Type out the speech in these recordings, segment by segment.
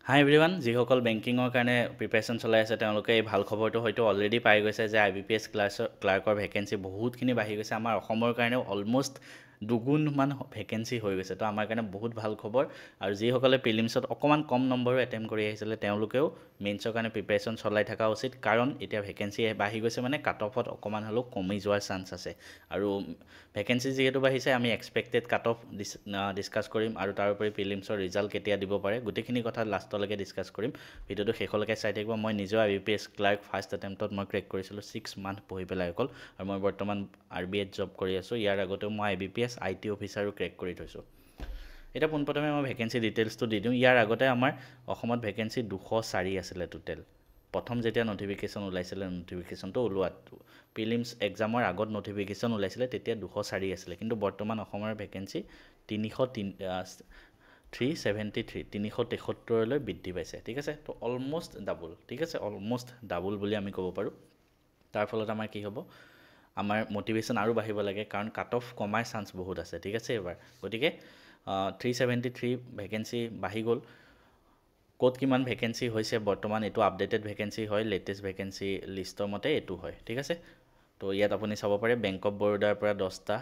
হাই everyone, যিসকল বেংকিঙৰ কাৰণে প্ৰিপেৰেশ্যন চলাই আছে তেওঁলোকে এই ভাল খবৰটো হয়তো অলৰেডি পাই গৈছে যে IBPS ক্লাৰ্কৰ ভেকেঞ্চি বহুতখিনি বাঢ়ি গৈছে। আমাৰ অসমৰ কাৰণেও অলম'ষ্ট দুগুণমান ভেকেঞ্চি হৈ গৈছে। তো আমাৰ কাৰণে বহুত ভাল খবৰ। আৰু যিসকলে প্ৰিলিমছত অকণমান কম নম্বৰো এটেম্প কৰি আহিছিলে তেওঁলোকেও মেইনছৰ কাৰণে প্ৰিপেৰেশ্যন চলাই থকা উচিত, কাৰণ এতিয়া ভেকেঞ্চি বাঢ়ি গৈছে মানে কাট অফত অকণমান হ'লেও কমি যোৱাৰ চান্স আছে। আৰু ভেকেঞ্চি যিহেতু বাঢ়িছে আমি এক্সপেক্টেড কাট অফ ডিছকাছ কৰিম, আৰু তাৰোপৰি প্ৰিলিমছৰ ৰিজাল্ট কেতিয়া দিব পাৰে গোটেইখিনি কথা লাষ্টলৈকে ডিছকাছ কৰিম। ভিডিঅ'টো শেষলৈকে চাই থাকিব। মই নিজেও IBPS ক্লাৰ্ক ফাৰ্ষ্ট এটেম্পটত মই ক্ৰেক কৰিছিলোঁ 6 মান্থ পঢ়ি পেলাই অকল, আৰু মই বৰ্তমান RBIত জব কৰি আছোঁ। ইয়াৰ আগতেও মই IBPS IT অফিচাৰো ক্ৰেক কৰি থৈছোঁ। এতিয়া পোনপ্ৰথমে মই ভেকেঞ্চি ডিটেইলছটো দি দিওঁ। ইয়াৰ আগতে আমাৰ অসমত ভেকেঞ্চি 204 আছিলে টোটেল। প্ৰথম যেতিয়া নটিফিকেশ্যন ওলাইছিলে, নটিফিকেশ্যনটো ওলোৱাত প্ৰিলিমছ এক্সামৰ আগত নটিফিকেশ্যন ওলাইছিলে তেতিয়া 204 আছিলে, কিন্তু বৰ্তমান অসমৰ ভেকেঞ্চি 373লৈ বৃদ্ধি পাইছে। ঠিক আছে, তো অলম'ষ্ট ডাবল। ঠিক আছে, অলম'ষ্ট ডাবল বুলি আমি ক'ব পাৰোঁ। তাৰ ফলত আমাৰ কি হ'ব, আমাৰ মটিভেশ্যন আৰু বাঢ়িব লাগে, কাৰণ কাট অফ কমাৰ চান্স বহুত আছে। ঠিক আছে, এইবাৰ গতিকে 373 ভেকেঞ্চি বাঢ়ি গ'ল। ক'ত কিমান ভেকেঞ্চি হৈছে বৰ্তমান এইটো আপডেটেড ভেকেঞ্চি হয়, লেটেষ্ট ভেকেঞ্চি লিষ্টৰ মতে এইটো হয়। ঠিক আছে, তো ইয়াত আপুনি চাব পাৰে বেংক অফ বৰোদাৰ পৰা 10টা,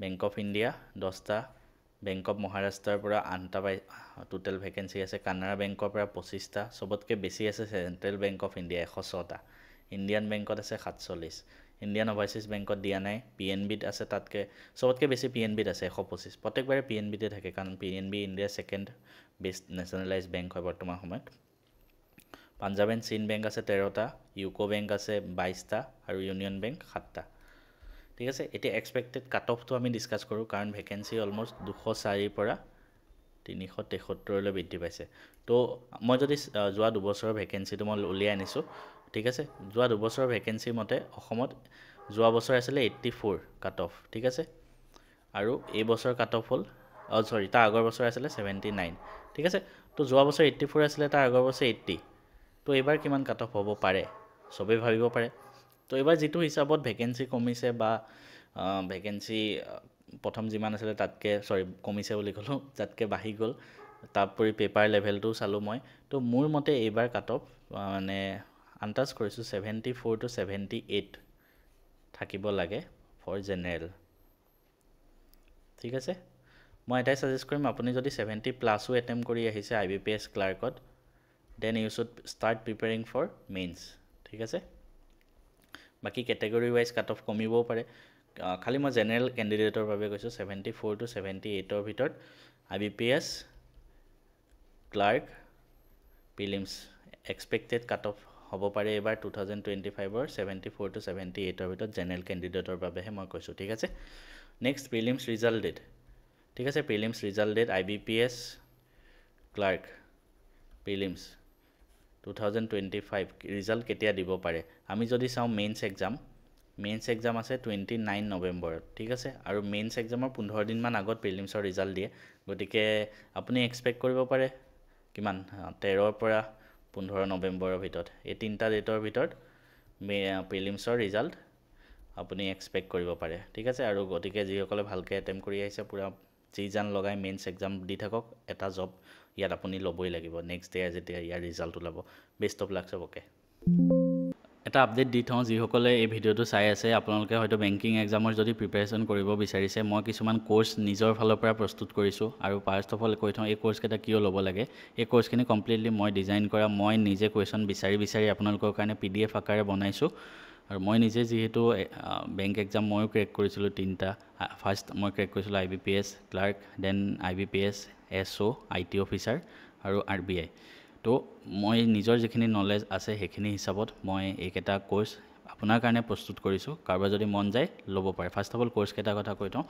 বেংক অফ ইণ্ডিয়া 10টা, বেংক অফ মহাৰাষ্ট্ৰৰ পৰা 8টা টোটেল ভেকেঞ্চি আছে, কানাড়া বেংকৰ পৰা 25টা, চবতকৈ বেছি আছে চেণ্ট্ৰেল বেংক অফ ইণ্ডিয়া 106টা, ইণ্ডিয়ান বেংকত আছে 47, ইণ্ডিয়ান অভাৰচিজ বেংকত দিয়া নাই, PNBত আছে তাতকৈ চবতকৈ বেছি PNBত আছে 125। প্ৰত্যেকবাৰে PNBতে থাকে, কাৰণ PNB ইণ্ডিয়াৰ ছেকেণ্ড বেষ্ট নেশ্যনেলাইজ বেংক হয় বৰ্তমান সময়ত। পাঞ্জাৱ এণ্ড চিন বেংক আছে 13টা, ইউকো বেংক আছে 22টা, আৰু ইউনিয়ন বেংক 7টা। ঠিক আছে, এতিয়া এক্সপেক্টেড কাট অফটো আমি ডিছকাছ কৰোঁ, কাৰণ ভেকেঞ্চি অলম'ষ্ট 204 পৰা 373লৈ বৃদ্ধি পাইছে। তো মই যদি যোৱা দুবছৰৰ ভেকেঞ্চিটো মই উলিয়াই আনিছোঁ। ঠিক আছে, যোৱা দুবছৰৰ ভেকেঞ্চিৰ মতে অসমত যোৱা বছৰ আছিলে 84 কাট অফ। ঠিক আছে, আৰু এই বছৰ কাট অফ হ'ল তাৰ আগৰ বছৰ আছিলে 79। ঠিক আছে, তো যোৱা বছৰ 84 আছিলে, তাৰ আগৰ বছৰ 80। তো এইবাৰ কিমান কাট অফ হ'ব পাৰে চবেই ভাবিব পাৰে। তো এইবাৰ যিটো হিচাপত ভেকেঞ্চি কমিছে বা ভেকেঞ্চি প্ৰথম যিমান আছিলে তাতকৈ কমিছে বুলি ক'লোঁ, তাতকৈ বাঢ়ি গ'ল। তাৰোপৰি পেপাৰ লেভেলটোও চালোঁ মই। তো মোৰ মতে এইবাৰ কাট অফ মানে আন্দাজ কৰিছোঁ 74 to 78 থাকিব লাগে ফৰ জেনেৰেল। ঠিক আছে, মই এটাই ছাজেষ্ট কৰিম, আপুনি যদি 70+ এটেম্প কৰি আহিছে IBPS ক্লাৰ্কত, then you should start preparing for mains. ঠিক আছে, বাকী কেটেগৰী ৱাইজ কাট অফ কমিবও পাৰে। খালি মই জেনেৰেল কেণ্ডিডেটৰ বাবে কৈছোঁ 74 to 78ৰ ভিতৰত IBPS clerk prelims expected cut off হ'ব পাৰে এইবাৰ 2025ৰ 74 to 78ৰ ভিতৰত জেনেৰেল কেণ্ডিডেটৰ বাবেহে মই কৈছোঁ। ঠিক আছে, নেক্সট প্ৰিলিমছ ৰিজাল্ট ডেট। ঠিক আছে, prelims result date IBPS clerk prelims 2025 result কেতিয়া দিব পাৰে। আমি যদি চাওঁ মেইনছ এক্সাম আছে 29 নৱেম্বৰত। ঠিক আছে, আৰু মেইনছ এক্সামৰ 15 দিনমান আগত প্ৰিলিমছৰ ৰিজাল্ট দিয়ে। গতিকে আপুনি এক্সপেক্ট কৰিব পাৰে কিমান 13 পৰা 15 নৱেম্বৰৰ ভিতৰত, এই 3টা ডেটৰ ভিতৰত প্ৰিলিমছৰ ৰিজাল্ট আপুনি এক্সপেক্ট কৰিব পাৰে। ঠিক আছে, আৰু গতিকে যিসকলে ভালকৈ এটেম্প কৰি আহিছে পূৰা যি জান লগাই মেইনছ এক্সাম দি থাকক, এটা জব ইয়াত আপুনি ল'বই লাগিব নেক্সট ডে যেতিয়া ইয়াৰ ৰিজাল্ট ওলাব। বেষ্ট অফ লাক চবকে। এটা আপডেট দি থওঁ, যিসকলে এই ভিডিঅ'টো চাই আছে আপোনালোকে হয়তো বেংকিং এক্সামৰ যদি প্ৰিপেৰেশ্যন কৰিব বিচাৰিছে, মই কিছুমান কোৰ্চ নিজৰ ফালৰ পৰা প্ৰস্তুত কৰিছোঁ। আৰু ফাৰ্ষ্ট অফ অল কৈ থওঁ, এই কোৰ্চকেইটা কিয় ল'ব লাগে। এই কোৰ্চখিনি কমপ্লিটলি মই ডিজাইন কৰা, মই নিজে কুৱেশ্যন বিচাৰি আপোনালোকৰ কাৰণে PDF আকাৰে বনাইছোঁ। আৰু মই নিজে যিহেতু বেংক এক্সাম ময়ো ক্ৰেক কৰিছিলোঁ 3টা। ফাৰ্ষ্ট মই ক্ৰেক কৰিছিলোঁ IBPS clerk, then IBPS SO IT officer, আৰু RBI। তো মই নিজৰ যিখিনি নলেজ আছে সেইখিনি হিচাপত মই এইকেইটা কোৰ্চ আপোনাৰ কাৰণে প্ৰস্তুত কৰিছোঁ। কাৰোবাৰ যদি মন যায় ল'ব পাৰে। ফাৰ্ষ্ট অফ অল কোৰ্চকেইটাৰ কথা কৈ থওঁ,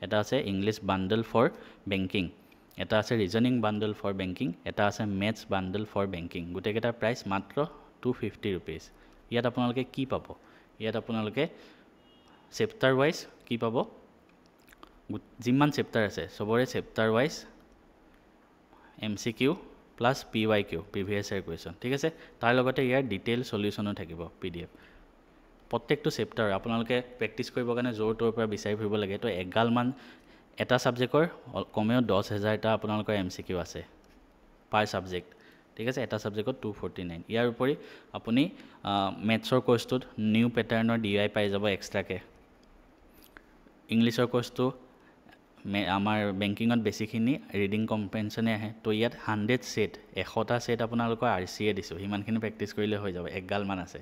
এটা আছে ইংলিছ বাণ্ডল ফৰ বেংকিং, এটা আছে ৰিজনিং বাণ্ডল ফৰ বেংকিং, এটা আছে মেথছ বাণ্ডল ফৰ বেংকিং। গোটেইকেইটাৰ প্ৰাইচ মাত্ৰ 250 ৰুপিজ। ইয়াত আপোনালোকে কি পাব, ইয়াত আপোনালোকে চেপ্টাৰ ৱাইজ কি পাব, যিমান চেপ্টাৰ আছে চবৰে chapter wise MCQ plus PYQ previous year question. ঠিক আছে, তাৰ লগতে ইয়াৰ ডিটেইল চলিউশ্যনো থাকিব PDF। প্ৰত্যেকটো চেপ্টাৰ আপোনালোকে প্ৰেক্টিছ কৰিবৰ কাৰণে য'ৰ ত'ৰ পৰা বিচাৰি ফুৰিব লাগে। তো এগালমান এটা ছাবজেক্টৰ কমেও 10,000টা আপোনালোকৰ MCQ আছে পাৰ ছাবজেক্ট। ঠিক আছে এটা সাবজেক্টত 249 ইয়াৰ উপৰি আপুনি মেথছৰ কোৰ্সটোত নিউ প্যাটাৰ্নৰ ডিআই পাই যাব এক্সট্ৰাকে ইংলিছৰ কোৰ্সটো আমাৰ বেংকিঙত বেছিখিনি ৰিডিং কম্প্ৰেhensionে আহে তো ইয়াত 100 সেট 100টা সেট আপোনালোকৰ আৰসিয়ে দিছো হিমানখিনি প্ৰেক্টিস কৰিলে হৈ যাব একগাল মান আছে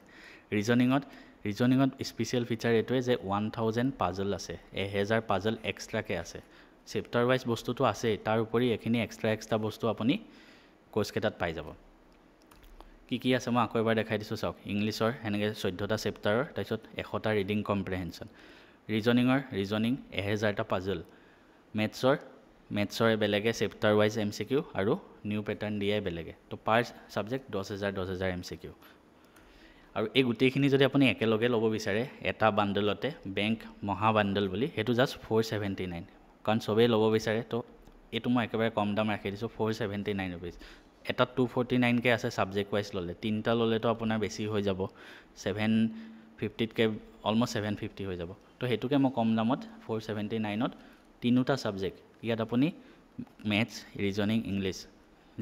ৰিজনিঙত স্পেশাল ফিচাৰ এটোৱে যে 1000 পাজল আছে 1000 পাজল এক্সট্ৰাকে আছে চেপ্টাৰ ওয়াইজ বস্তুটো আছে তাৰ উপৰি এখিনি এক্সট্ৰা বস্তু আপুনি কোৰ্স কেটাত পাই যাব কি আছে মই আকৌ এবাৰ দেখাই দিছো চাওক ইংলিছৰ হেনেকে 14টা চেপ্টাৰৰ তাৰপিছত 100টা ৰিডিং কম্প্ৰেhension ৰিজনিং 1000টা পাজল মেথছৰ বেলেগে চেপ্টাৰ ওয়াইজ এমসিকিউ আৰু নিউ প্যাটাৰ্ন দিয়াই বেলেগে তো পাৰ সাবজেক্ট 10000 এমসিকিউ আৰু এই গুটেইখিনি যদি আপুনি একেলগে ল'ব বিচাৰে এটা বান্ডলতে বেংক মহা বান্ডল বুলি হেতু জাস্ট 479 কাৰণ সবে ল'ব বিচাৰে তো এটো মই একেবাৰে কম দাম ৰাখি দিছো 479 रुपीस এটা 249 কে আছে সাবজেক্ট ওয়াইজ ললে তিনটা ললে তো আপোনাৰ বেছি হৈ যাব 750 কে অলমোস্ট 750 হৈ যাব তো হেতুকে মই কম দামত 479 ত তিনটা সাবজেক্ট ইয়াত আপুনি ম্যাথছ ৰিজনিং ইংলিছ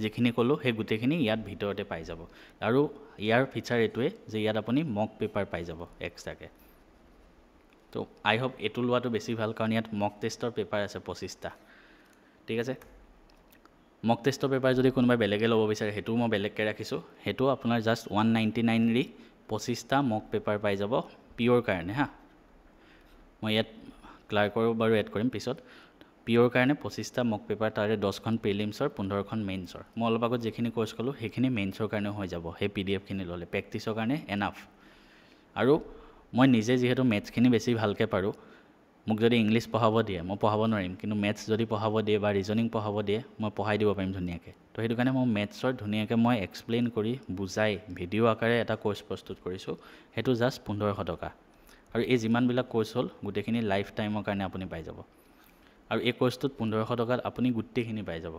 যেখিনি কলো হে গুটেখিনি ইয়াত ভিতৰতে পাই যাব আৰু ইয়াৰ ফিচাৰ এটোৱে যে ইয়াত আপুনি মক পেপাৰ পাই যাব এক্সট্ৰাকে তো আই হোপ এটো লোৱাটো বেছি ভাল কাৰণ ইয়াত মক টেষ্টৰ পেপাৰ আছে 25টা ঠিক আছে মক টেষ্টৰ পেপাৰ যদি কোনোবা বেলেগে ল'ব বিচাৰে হেতু মই বেলেগকে ৰাখিছো হেতু আপোনাৰ জাস্ট 199 ৰি 25টা মক পেপাৰ পাই যাব পিওৰ কাৰণে হা মই ইয়াত ক্লাৰ্কৰ বাৰু এড কৰিম পিছত পিওৰ কাৰণে 25টা মক পেপাৰ তাৰে 10খন প্ৰিলিমছৰ 15খন মেইনছৰ মই অলপ আগত যেখিনি কোৰ্স কলো হেখিনি মেইনছৰ কাৰণে হৈ যাব হে পিডিএফ খিনি ললে প্ৰেক্টিছৰ কাৰণে এনাফ আৰু মই নিজে যেহেতু ম্যাথছ খিনি বেছি ভালকে পাৰো মোক যদি ইংলিছ পঢ়াব দিয়ে মই পঢ়াব নোৱাৰিম কিন্তু ম্যাথছ যদি পঢ়াব দিয়ে বা ৰিজনিং পঢ়াব দিয়ে মই পঢ়াই দিব পাৰিম ধুনিয়াকে তো হেতু কাৰণে মই ম্যাথছৰ ধুনিয়াকে মই এক্সপ্লেইন কৰি বুজাই ভিডিও আকাৰে এটা কোৰ্স প্ৰস্তুত কৰিছো হেতু জাস্ট 1500 টকা আৰু এই যিমান বিলাক কোৰ্স হল গুটেখিনি লাইফ টাইমৰ কাৰণে আপুনি পাই যাব আৰু এই কোৰ্সটোত 1500 টকাত আপুনি গুটেখিনি পাই যাব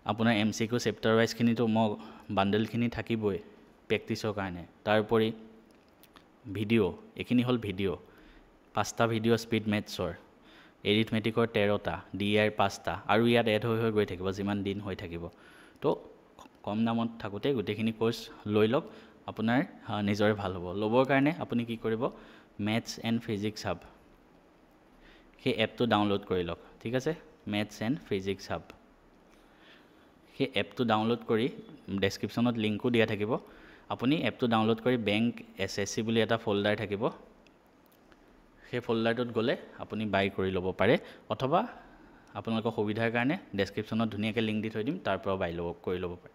আপোনাৰ এমসিকিউ চেপ্টাৰ ওয়াইজ খিনি তো মই বান্ডল খিনি থাকিবই প্ৰেক্টিছৰ কাৰণে তাৰ উপৰি ভিডিও এখিনি হল ভিডিও 5টা ভিডিও স্পিড ম্যাথছৰ এৰিথমেটিকৰ 13টা ডিআৰ 5টা আৰু ইয়াত এড হৈ গৈ থাকিব যিমান দিন হৈ থাকিব তো কম দামত থাকুতে গুটেখিনি কোৰ্স লৈ লওক আপোনাৰ নিজৰে ভাল হ'ব লবৰ কাৰণে আপুনি কি কৰিব ম্যাথছ এণ্ড ফিজিক্স হাব সেই এপটো ডাউনলোড কৰি লওক ঠিক আছে ম্যাথছ এণ্ড ফিজিক্স হাব সেই এপটো ডাউনলোড কৰি ডেসক্ৰিপচনত লিংকও দিয়া থাকিব আপুনি এপটো ডাউনলোড কৰি বেংক এসএসসি বুলি এটা ফোল্ডাৰ থাকিব সেই ফোল্ডাৰটোত গলে আপুনি বাই কৰি ল'ব পাৰে অথবা আপোনালোকৰ সুবিধাৰ কাৰণে ডেসক্ৰিপচনত ধুনিয়াকে লিংক দি থৈ দিম তাৰ পৰা বাই কৰি ল'ব পাৰে